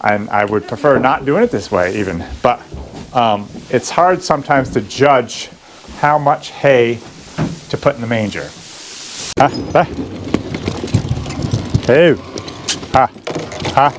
And I would prefer not doing it this way even, but it's hard sometimes to judge how much hay to put in the manger. Hey, ha, ha.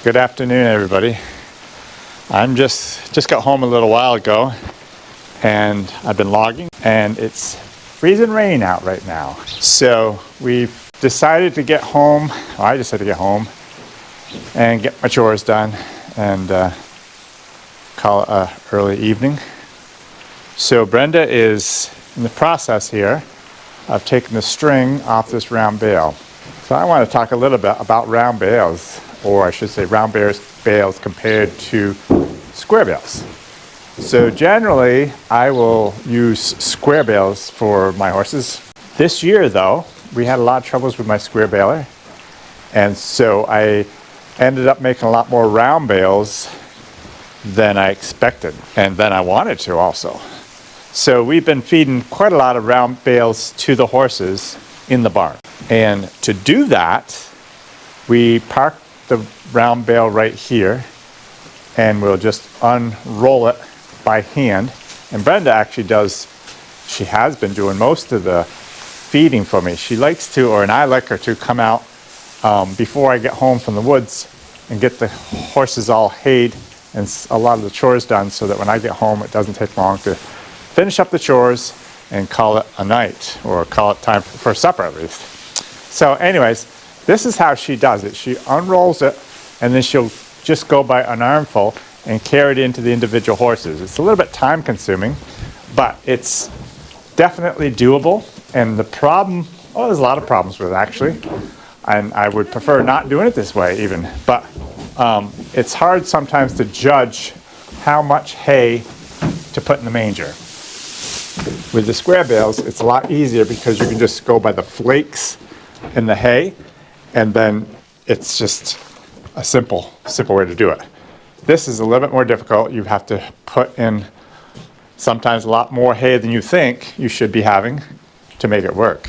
Good afternoon, everybody. I'm just got home a little while ago, and I've been logging, and it's freezing rain out right now. So we've decided to get home. Well, I decided to get home and get my chores done and call it an early evening. So Brenda is in the process here of taking the string off this round bale. So I want to talk a little bit about round bales, or I should say round bales compared to square bales. So generally, I will use square bales for my horses. This year though, we had a lot of troubles with my square baler, and so I ended up making a lot more round bales than I expected, and than I wanted to also. So we've been feeding quite a lot of round bales to the horses in the barn. And to do that, we park the round bale right here, and we'll just unroll it by hand. And Brenda actually she has been doing most of the feeding for me. She likes to, and I like her to come out before I get home from the woods and get the horses all hayed and a lot of the chores done, so that when I get home it doesn't take long to finish up the chores and call it a night, or call it time for supper at least. So anyways, this is how she does it. She unrolls it, and then she'll just go by an armful and carry it into the individual horses. It's a little bit time consuming, but it's definitely doable. And the problem, there's a lot of problems with it actually, and I would prefer not doing it this way even, but it's hard sometimes to judge how much hay to put in the manger. With the square bales, it's a lot easier because you can just go by the flakes in the hay, and then it's just a simple way to do it. This is a little bit more difficult. You have to put in sometimes a lot more hay than you think you should be having to make it work.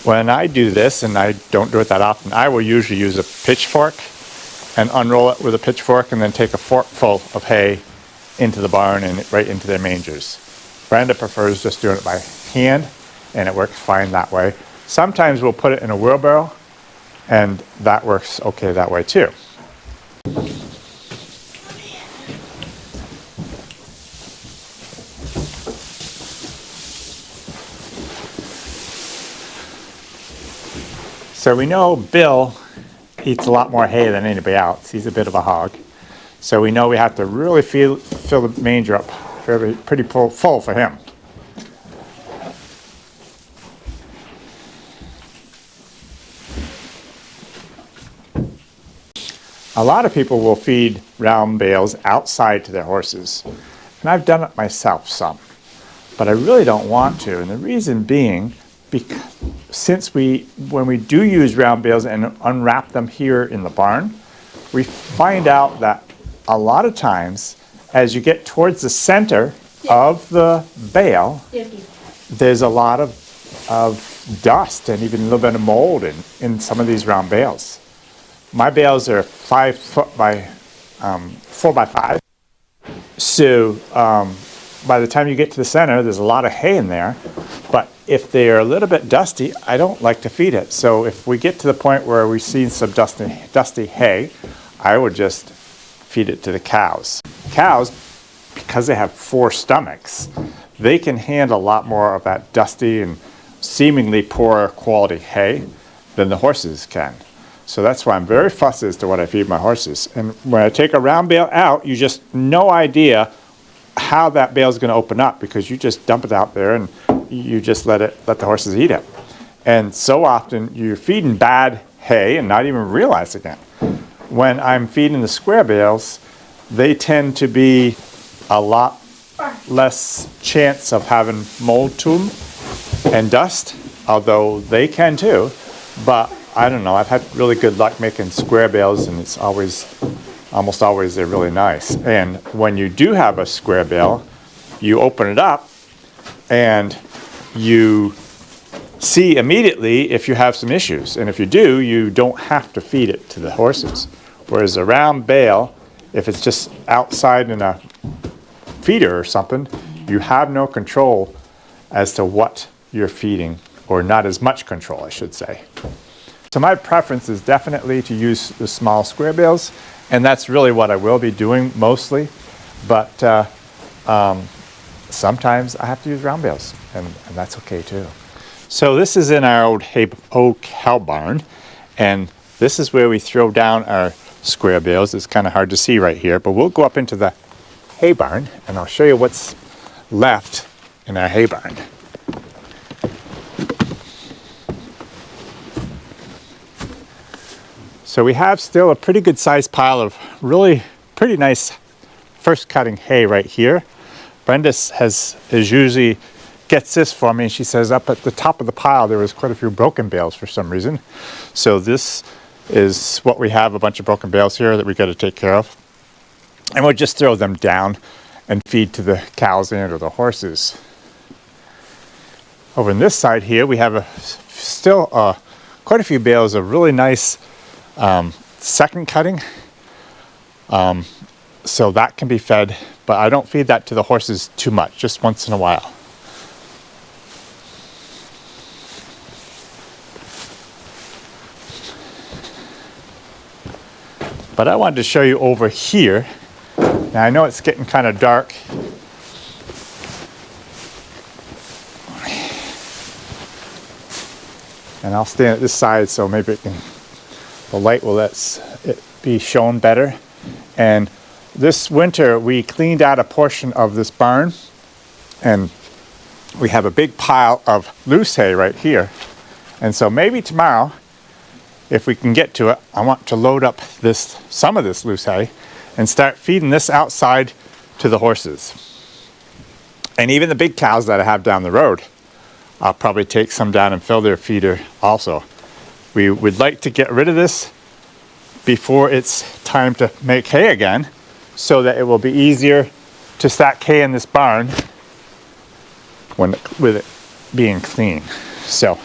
When I do this, and I don't do it that often, I will usually use a pitchfork and unroll it with a pitchfork, and then take a forkful of hay into the barn and right into their mangers. Brenda prefers just doing it by hand, and it works fine that way. Sometimes we'll put it in a wheelbarrow, and that works okay that way too. So we know Bill eats a lot more hay than anybody else. He's a bit of a hog. So we know we have to really fill the manger up pretty full for him. A lot of people will feed round bales outside to their horses. And I've done it myself some. But I really don't want to. And the reason being, because when we do use round bales and unwrap them here in the barn, we find out that a lot of times, as you get towards the center of the bale, there's a lot of dust and even a little bit of mold in some of these round bales. My bales are 5 foot by 4 by 5. So by the time you get to the center, there's a lot of hay in there. But if they're a little bit dusty, I don't like to feed it. So if we get to the point where we see some dusty hay, I would just feed it to the cows. Cows, because they have 4 stomachs, they can handle a lot more of that dusty and seemingly poor quality hay than the horses can. So that's why I'm very fussy as to what I feed my horses. And when I take a round bale out, you just no idea how that bale is going to open up, because you just dump it out there and you just let the horses eat it. And so often you're feeding bad hay and not even realizing it. When I'm feeding the square bales, they tend to be a lot less chance of having mold to them and dust, although they can too. But I don't know, I've had really good luck making square bales, and it's almost always they're really nice. And when you do have a square bale, you open it up and you see immediately if you have some issues. And if you do, you don't have to feed it to the horses. Whereas a round bale, if it's just outside in a feeder or something, you have no control as to what you're feeding, or not as much control, I should say. So my preference is definitely to use the small square bales, and that's really what I will be doing mostly. But sometimes I have to use round bales, and that's okay too. So this is in our old cow barn, and this is where we throw down our square bales. It's kind of hard to see right here, but we'll go up into the hay barn and I'll show you what's left in our hay barn. So we have still a pretty good sized pile of really pretty nice first cutting hay right here. Brenda usually gets this for me, and she says up at the top of the pile there was quite a few broken bales for some reason. So this is what we have, a bunch of broken bales here that we got to take care of. And we'll just throw them down and feed to the cows and or the horses. Over on this side here we have still quite a few bales of really nice second cutting. So that can be fed, but I don't feed that to the horses too much, just once in a while. But I wanted to show you over here. Now I know it's getting kind of dark. And I'll stand at this side so maybe the light will let it be shown better. And this winter we cleaned out a portion of this barn, and we have a big pile of loose hay right here. And so maybe tomorrow, if we can get to it, I want to load up some of this loose hay and start feeding this outside to the horses. And even the big cows that I have down the road, I'll probably take some down and fill their feeder also. We would like to get rid of this before it's time to make hay again, so that it will be easier to stack hay in this barn with it being clean. So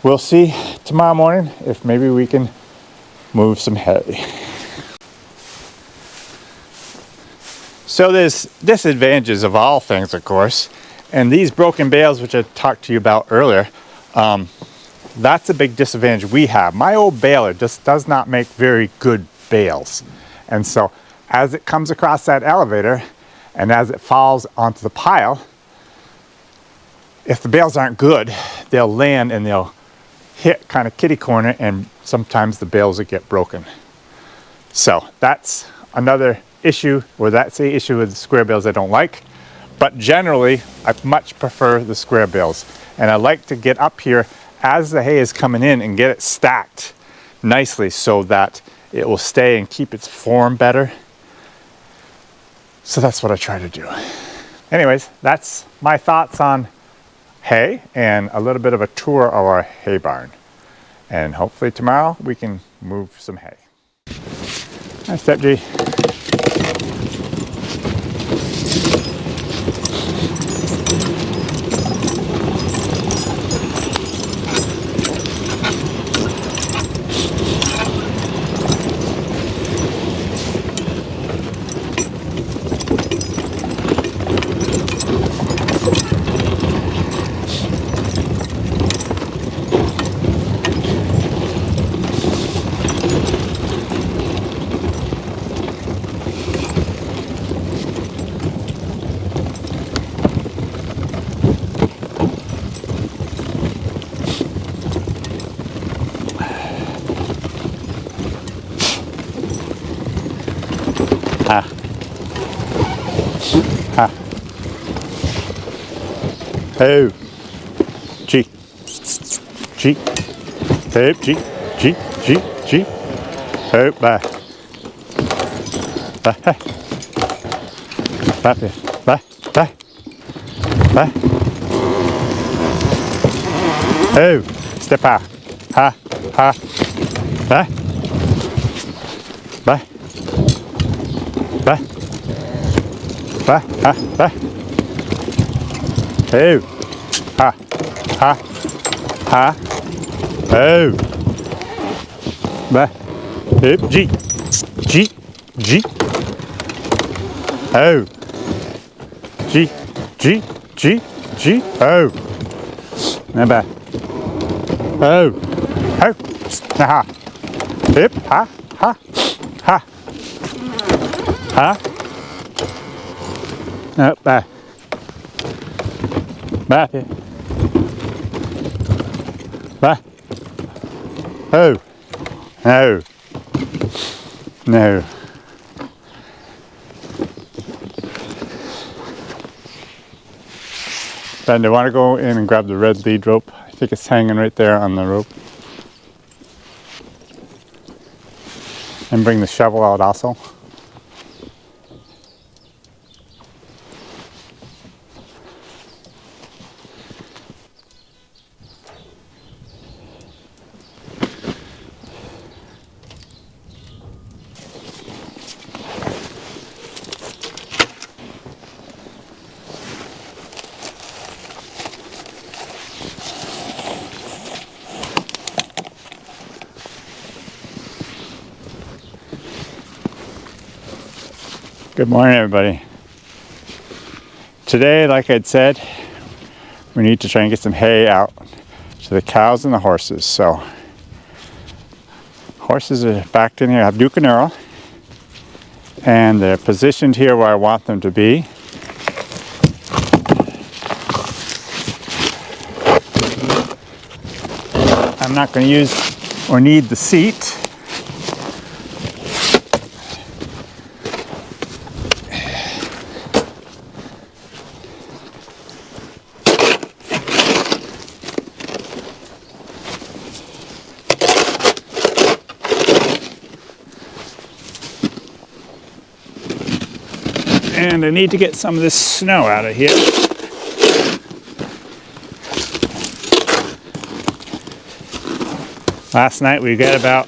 we'll see tomorrow morning if maybe we can move some hay. So there's disadvantages of all things, of course. And these broken bales, which I talked to you about earlier, that's a big disadvantage we have. My old baler just does not make very good bales. And so as it comes across that elevator and as it falls onto the pile, if the bales aren't good, they'll land and they'll hit kind of kitty corner, and sometimes the bales will get broken. So that's another issue, or that's the issue with the square bales I don't like. But generally, I much prefer the square bales. And I like to get up here as the hay is coming in and get it stacked nicely so that it will stay and keep its form better. So that's what I try to do. Anyways, that's my thoughts on hay and a little bit of a tour of our hay barn. And hopefully tomorrow we can move some hay. Nice step, G. Oh, G. Hoop, G, G, G, G. Hoop, back. Back, back, back, back, back, back. Oh, step out. Ha, ha, back, back, back, back, ha, back. Oh, ha, ha, ha. Oh, back. Hoop, G, G, G. Oh, G, G, G, G. Oh, and back. Oh, oh, ha, hip, ha, ha, ha, ha. Up, back, back here, back. Oh, no, no. Then they want to go in and grab the red lead rope. I think it's hanging right there on the rope. And bring the shovel out also. Good morning, everybody. Today, like I'd said, we need to try and get some hay out to the cows and the horses. So, horses are backed in here. I have Duke and Earl, and they're positioned here where I want them to be. I'm not going to use or need the seat. And I need to get some of this snow out of here. Last night we got about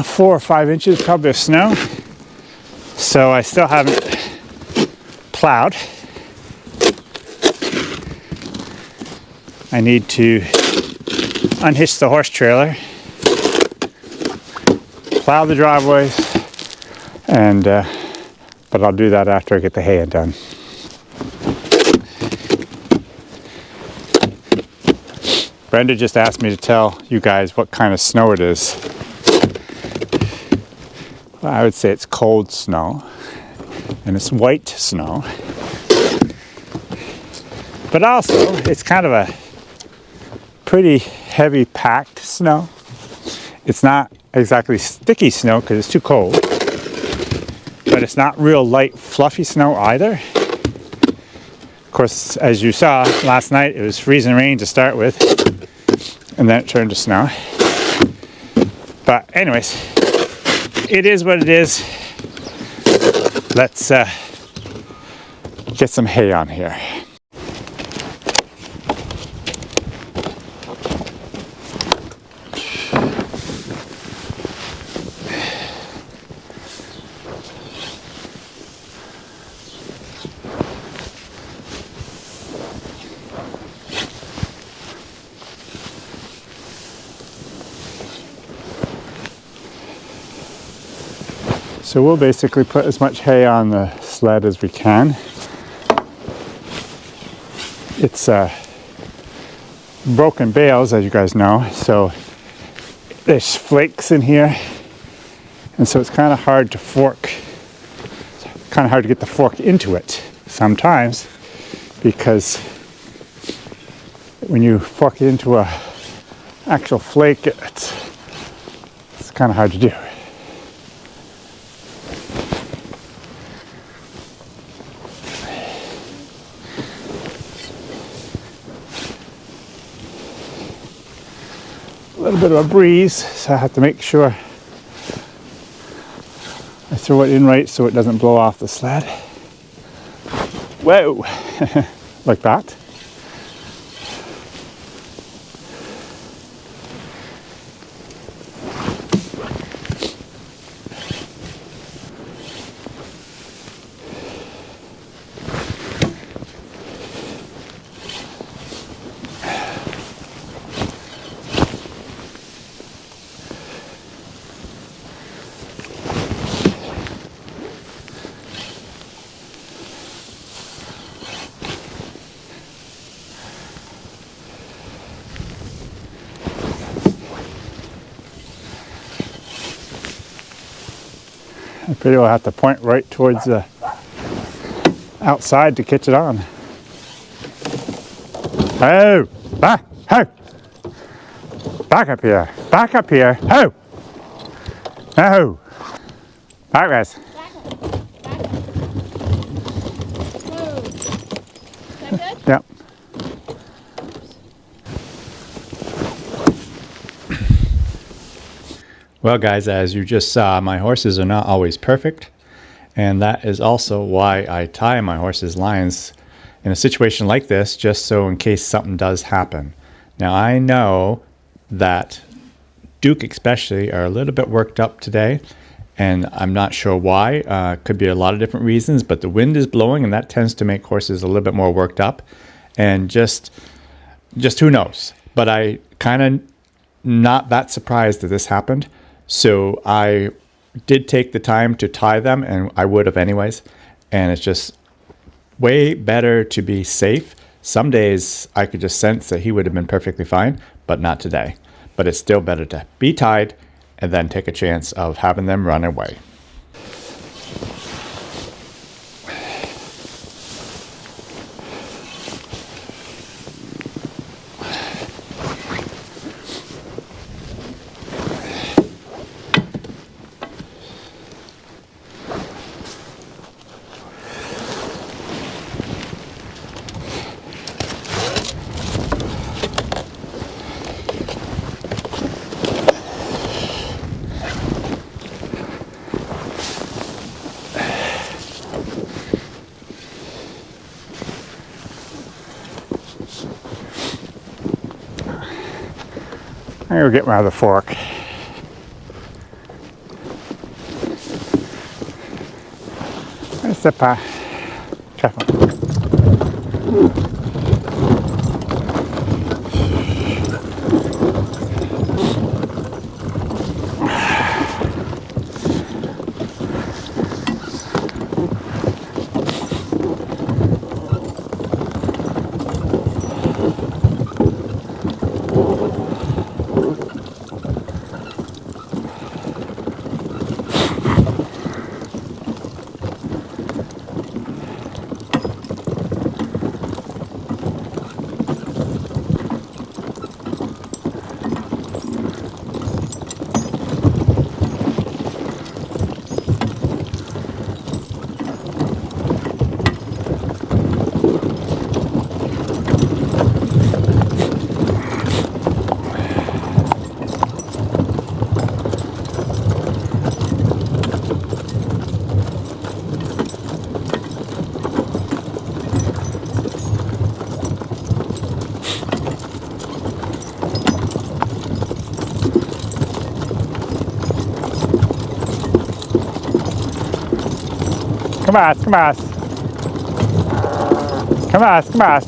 4 or 5 inches probably of snow. So I still haven't plowed. I need to unhitch the horse trailer, plow the driveways, and but I'll do that after I get the hay done. Brenda just asked me to tell you guys what kind of snow it is. Well, I would say it's cold snow, and it's white snow. But also, it's kind of a pretty heavy packed snow. It's not exactly sticky snow because it's too cold. But it's not real light, fluffy snow either. Of course, as you saw last night, it was freezing rain to start with, and then it turned to snow. But anyways, it is what it is. Let's get some hay on here. So we'll basically put as much hay on the sled as we can. It's broken bales, as you guys know, so there's flakes in here, and so it's kind of hard to fork. It's kind of hard to get the fork into it sometimes, because when you fork it into a actual flake, it's kind of hard to do. a little bit of a breeze, so I have to make sure I throw it in right so it doesn't blow off the sled. Whoa! Like that. I pretty well have to point right towards the outside to catch it on. Oh, back, ho! Back up here, back up here, ho! Oh, back, guys. Back up. Back up. Whoa. Is that good? Yep. Well, guys, as you just saw, my horses are not always perfect, and that is also why I tie my horses' lines in a situation like this, just so in case something does happen. Now, I know that Duke especially are a little bit worked up today, and I'm not sure why. Could be a lot of different reasons, but the wind is blowing, and that tends to make horses a little bit more worked up, and just who knows. But I kind of not that surprised that this happened. So I did take the time to tie them, and I would have anyways. And it's just way better to be safe. Some days I could just sense that he would have been perfectly fine, but not today. But it's still better to be tied and then take a chance of having them run away. I'm going to get my other fork. Where's the pie? Careful. Come on, come on. Come on, come on.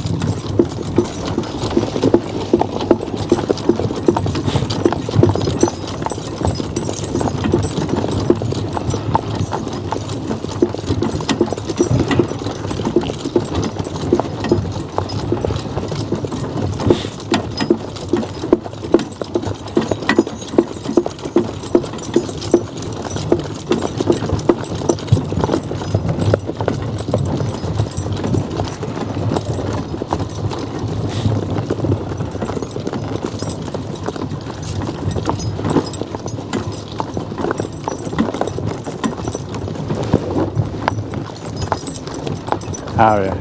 Oh yeah.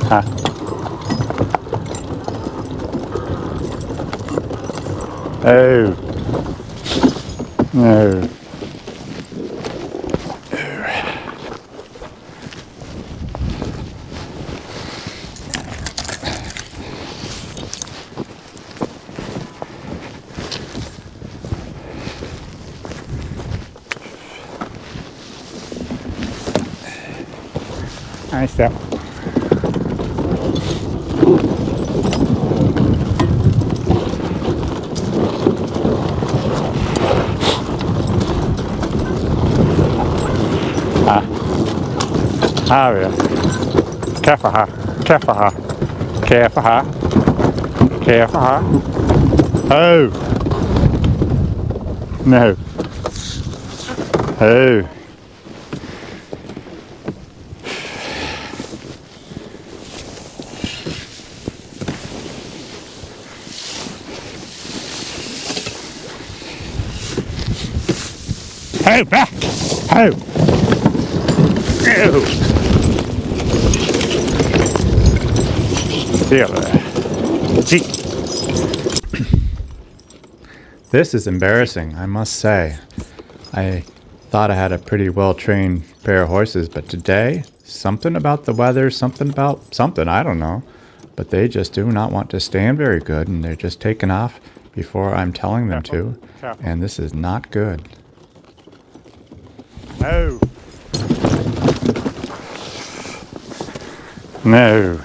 Huh. Oh. No. Nice step. Ah, yeah. Careful, huh? Careful, huh? Careful, huh? Careful, huh? Oh! No. Oh. Oh, back! Oh! Ew! Here. Gee. This is embarrassing, I must say. I thought I had a pretty well-trained pair of horses, but today, something about the weather, something about something, I don't know. But they just do not want to stand very good, and they're just taking off before I'm telling them to. And this is not good. No. No.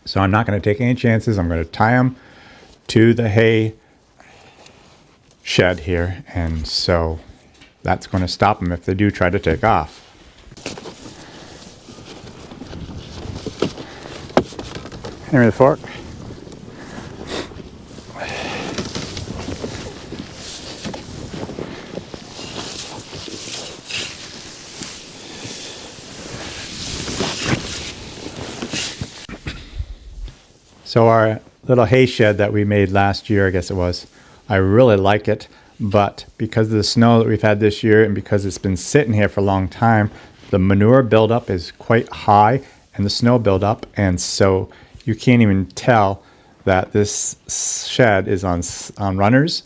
So I'm not going to take any chances. I'm going to tie them to the hay shed here, and so that's going to stop them if they do try to take off. Hand me the fork. So our little hay shed that we made last year, I guess it was, I really like it, but because of the snow that we've had this year and because it's been sitting here for a long time, the manure buildup is quite high and the snow buildup, and so you can't even tell that this shed is on runners,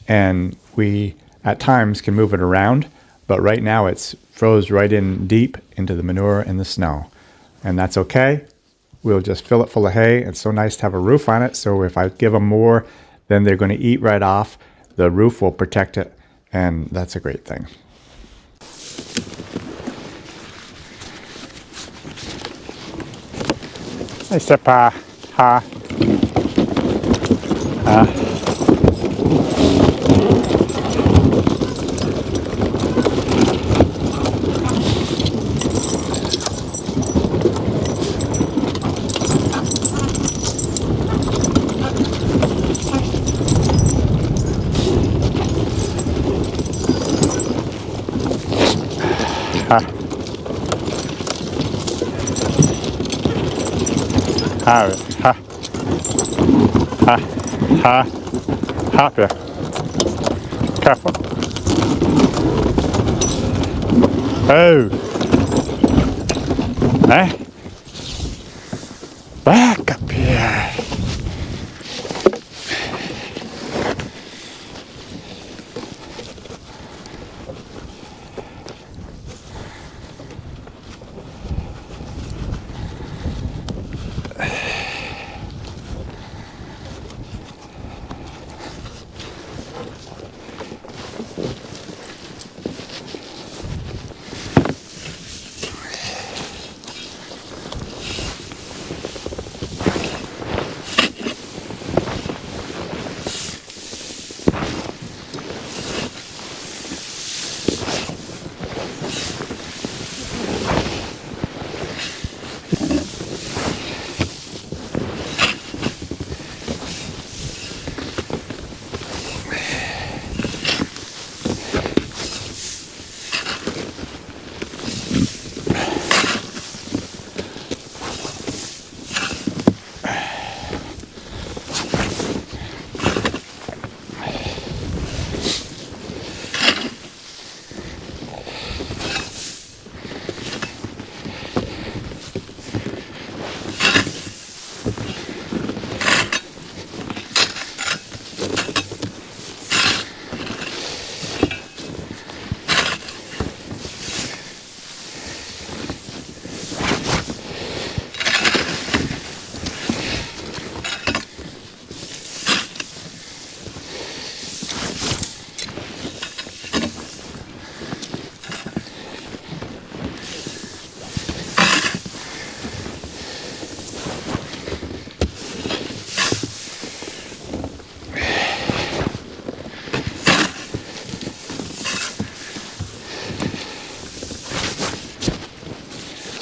and we at times can move it around, but right now it's froze right in deep into the manure and the snow, and that's okay. We'll just fill it full of hay. It's so nice to have a roof on it, so if I give them more, then they're going to eat right off. The roof will protect it, and that's a great thing. Hey, step, ha. Hop ya. Careful. Oh. Eh? Back up here.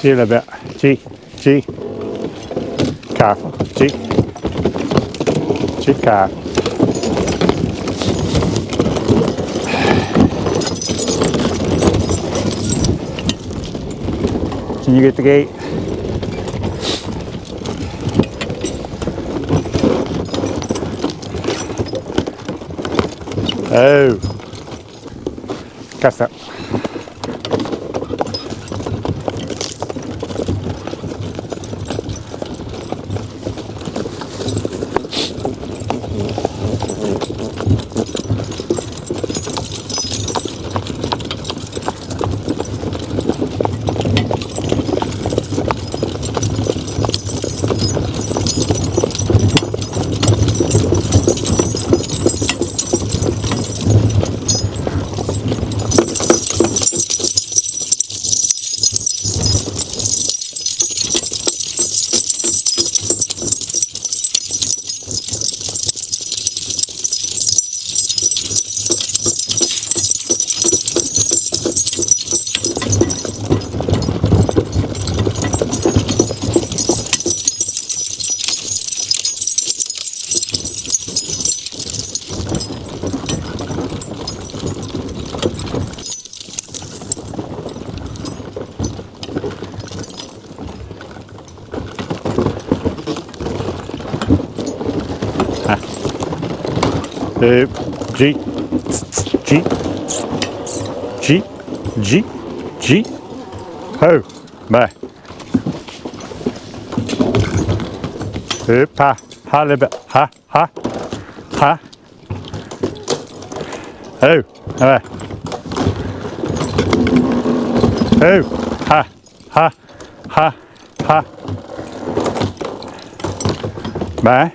See you in a bit. G. G. Careful. G. G. Careful. Can you get the gate? Oh. Catch that. G. G. G. G. G. Ho. Bye. Ha. Ha a little bit. Ha. Ha. Ha. Oh. Bye. Oh. Ha. Ha. Ha. Ha. Bye.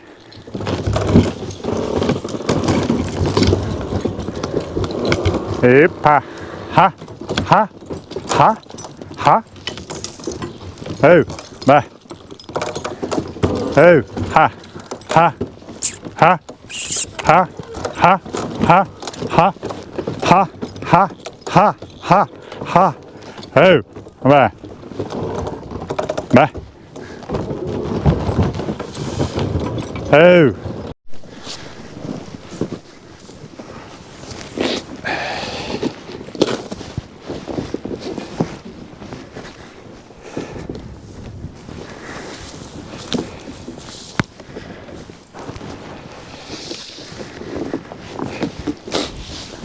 Ha, ha, ha, ha, ha. Oh, bye. Oh, ha, ha, ha, ha, ha, ha, ha, ha, ha, ha, ha, ha. Oh, bye. Bye. Oh.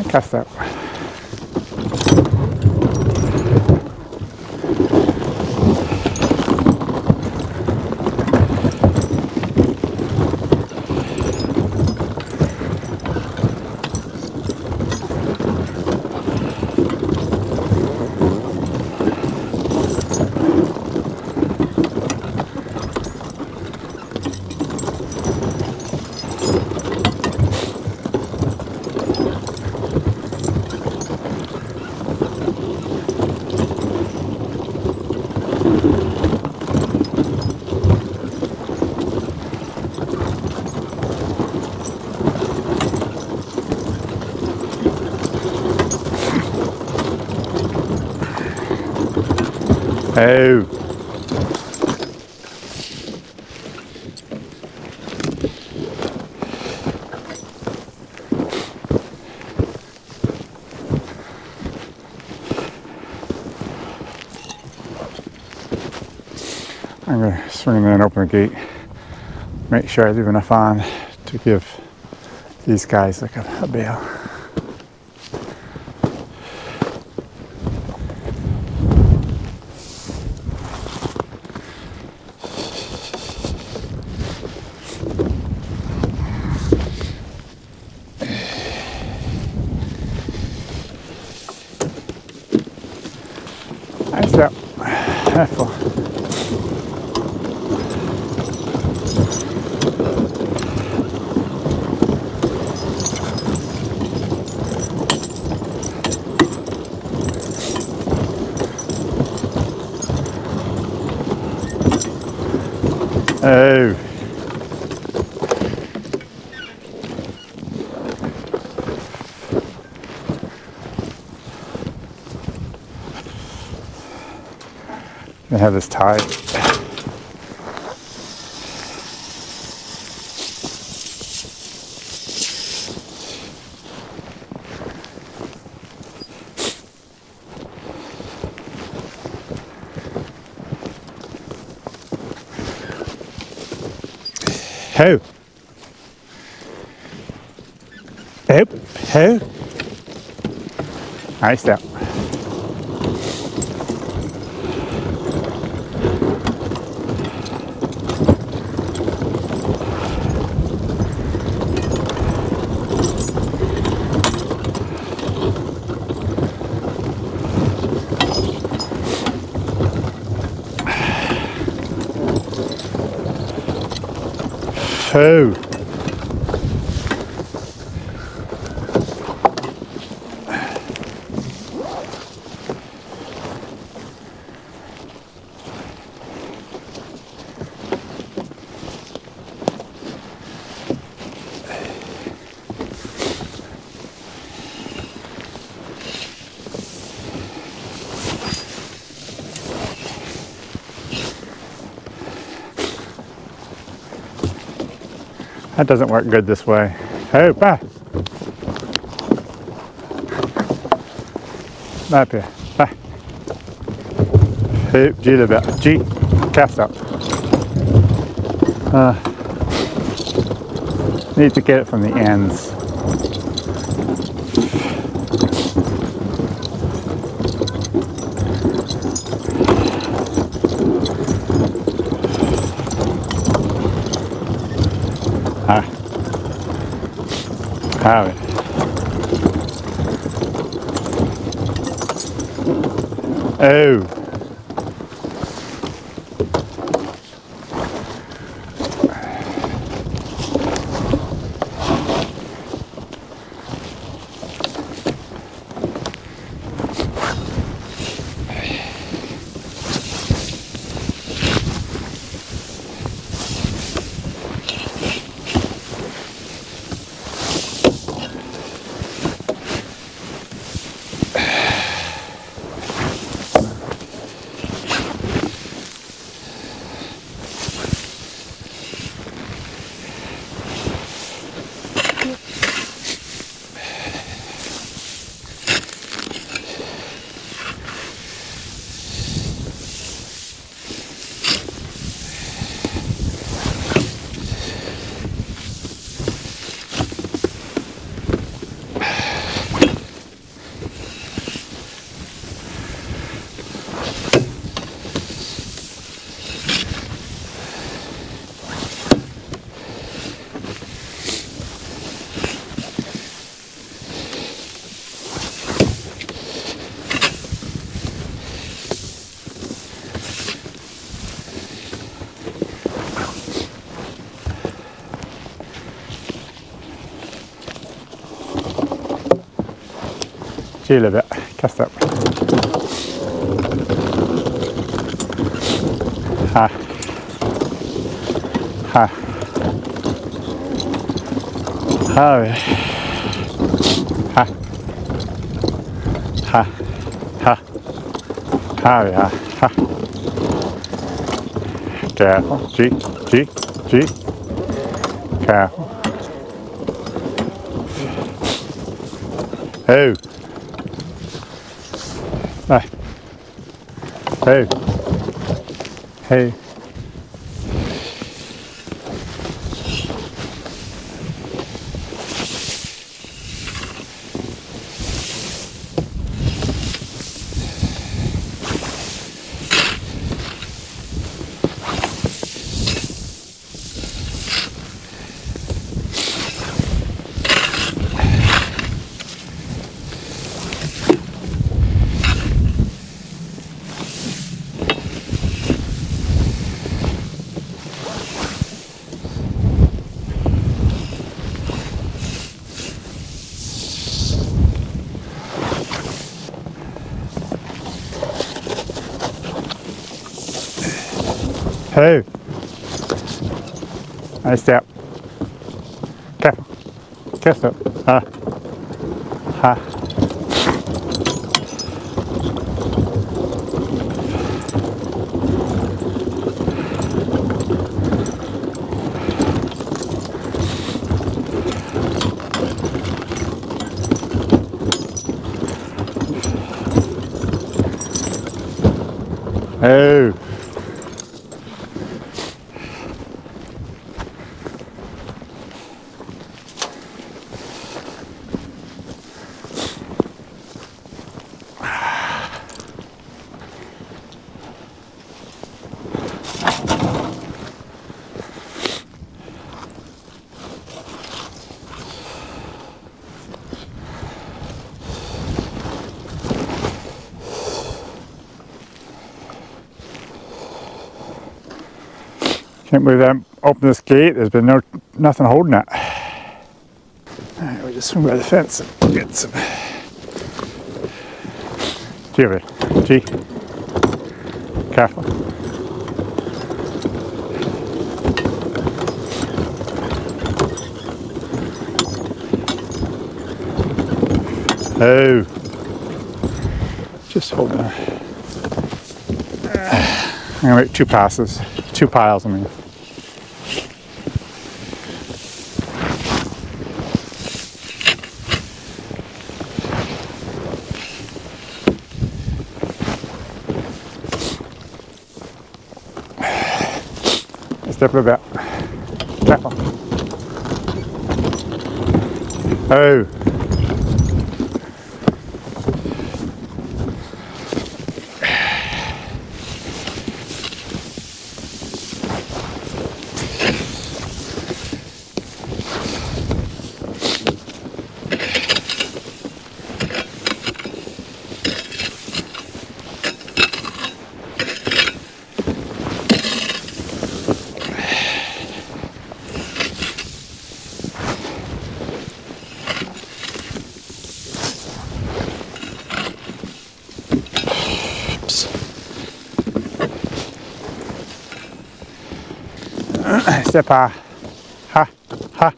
Cast that. Oh. I'm going to swing in there and open the gate. Make sure I leave enough on to give these guys like a bale. Nice up. Careful. Oh. They have this tied. Ho! Ho! Ho! Nice step. Ho! That doesn't work good this way. Oh, bah! Up here. Bah! Oh, G a little bit. G. Cast up. Need to get it from the ends. Have it. Oh. G a little bit. Cast up. Ha. Ha. Ha. Ha. Ha. Ha. Ha. Ha. Careful. G. G. G. Careful. Oh. Hey. Hey. Hey. Hey. Nice step. Careful. Careful. Ha. Ha. Oh. Can't believe I opened this gate. There's been nothing holding it. Alright, we just swing by the fence and get some. Gee, over there. Gee. Careful. Oh. Just hold on. I'm gonna make 2 passes. 2 piles, I mean. Step a bit. Careful. Oh. Step ha. Ha. Ha.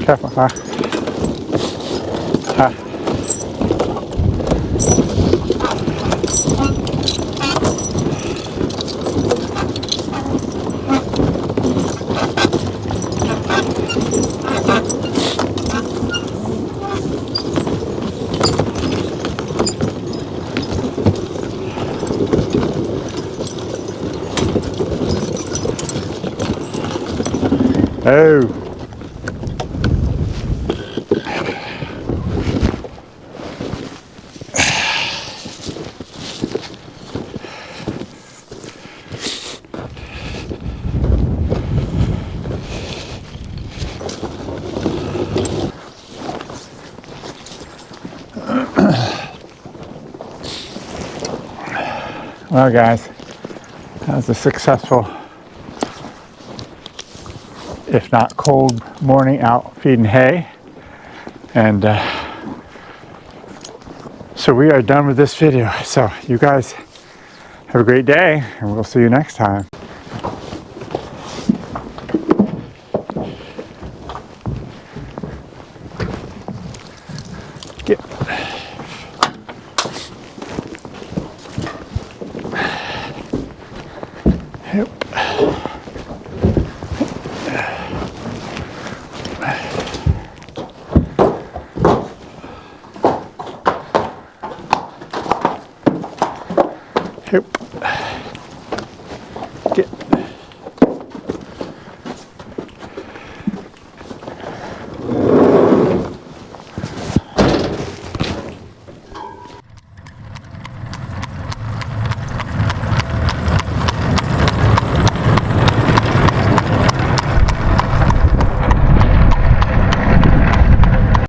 Careful, ha. Ha. Oh. Well, guys, that was a successful, if not cold, morning out feeding hay. And so we are done with this video. So you guys have a great day, and we'll see you next time. Get.